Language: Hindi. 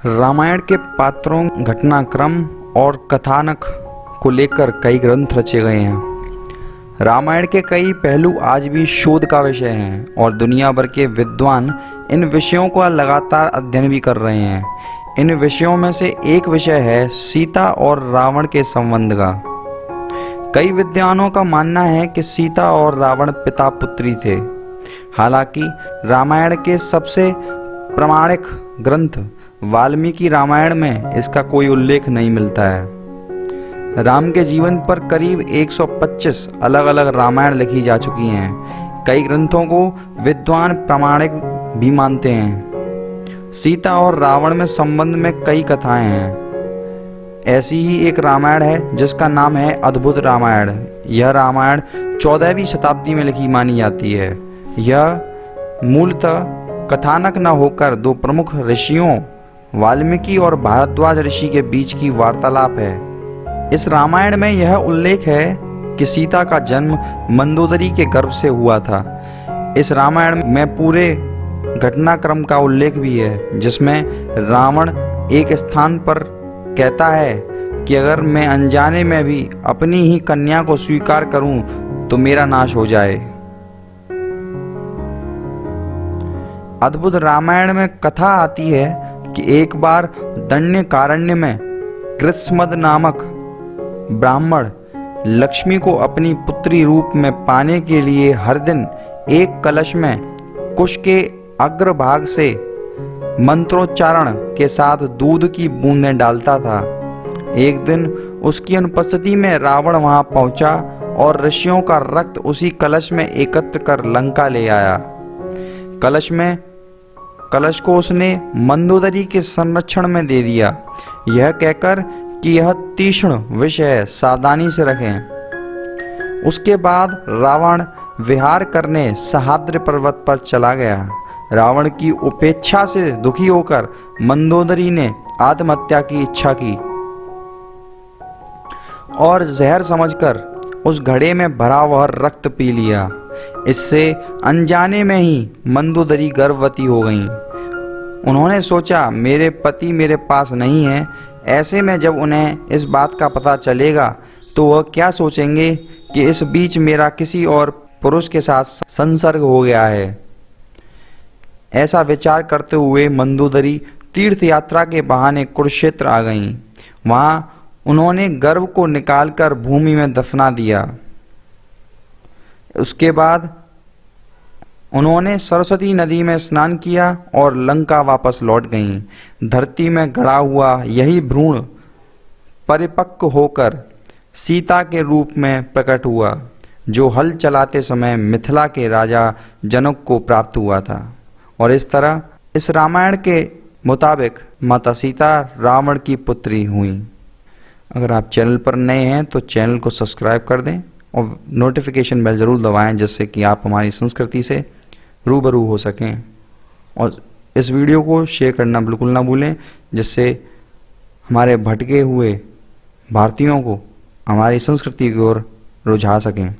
रामायण के पात्रों, घटनाक्रम और कथानक को लेकर कई ग्रंथ रचे गए हैं। रामायण के कई पहलू आज भी शोध का विषय हैं और दुनिया भर के विद्वान इन विषयों का लगातार अध्ययन भी कर रहे हैं। इन विषयों में से एक विषय है सीता और रावण के संबंध का। कई विद्वानों का मानना है कि सीता और रावण पिता पुत्री थे। हालांकि रामायण के सबसे प्रामाणिक ग्रंथ वाल्मीकि रामायण में इसका कोई उल्लेख नहीं मिलता है। राम के जीवन पर करीब 125 अलग अलग रामायण लिखी जा चुकी हैं। कई ग्रंथों को विद्वान प्रामाणिक भी मानते हैं। सीता और रावण में संबंध में कई कथाएं हैं। ऐसी ही एक रामायण है जिसका नाम है अद्भुत रामायण। यह रामायण 14वीं शताब्दी में लिखी मानी जाती है। यह मूलतः कथानक न होकर दो प्रमुख ऋषियों वाल्मीकि और भारद्वाज ऋषि के बीच की वार्तालाप है। इस रामायण में यह उल्लेख है कि सीता का जन्म मंदोदरी के गर्भ से हुआ था। इस रामायण में पूरे घटनाक्रम का उल्लेख भी है, जिसमें रावण एक स्थान पर कहता है कि अगर मैं अनजाने में भी अपनी ही कन्या को स्वीकार करूं तो मेरा नाश हो जाए। अद्भुत रामायण में कथा आती है कि एक बार दंडकारण्य में कृत्समद नामक ब्राह्मण लक्ष्मी को अपनी पुत्री रूप में पाने के लिए हर दिन एक कलश में कुश के अग्रभाग से मंत्रोच्चारण के साथ दूध की बूंदें डालता था। एक दिन उसकी अनुपस्थिति में रावण वहां पहुंचा और ऋषियों का रक्त उसी कलश में एकत्र कर लंका ले आया। कलश को उसने मंदोदरी के संरक्षण में दे दिया, यह कहकर कि यह तीक्ष्ण विषय है, सावधानी से रखें। उसके बाद रावण विहार करने सह्याद्रि पर्वत पर चला गया। रावण की उपेक्षा से दुखी होकर मंदोदरी ने आत्महत्या की इच्छा की और जहर समझकर उस घड़े में भरा वह रक्त पी लिया। इससे अनजाने में ही मंदोदरी गर्भवती हो गईं। उन्होंने सोचा मेरे पति मेरे पास नहीं है, ऐसे में जब उन्हें इस बात का पता चलेगा तो वह क्या सोचेंगे कि इस बीच मेरा किसी और पुरुष के साथ संसर्ग हो गया है। ऐसा विचार करते हुए मंदोदरी तीर्थ यात्रा के बहाने कुरुक्षेत्र आ गईं। वहां उन्होंने गर्भ को निकालकर भूमि में दफना दिया। उसके बाद उन्होंने सरस्वती नदी में स्नान किया और लंका वापस लौट गईं। धरती में गड़ा हुआ यही भ्रूण परिपक्व होकर सीता के रूप में प्रकट हुआ, जो हल चलाते समय मिथिला के राजा जनक को प्राप्त हुआ था। और इस तरह इस रामायण के मुताबिक माता सीता रावण की पुत्री हुई। अगर आप चैनल पर नए हैं तो चैनल को सब्सक्राइब कर दें और नोटिफिकेशन बेल ज़रूर दबाएं, जिससे कि आप हमारी संस्कृति से रूबरू हो सकें। और इस वीडियो को शेयर करना बिल्कुल ना भूलें, जिससे हमारे भटके हुए भारतीयों को हमारी संस्कृति की ओर रुझा सकें।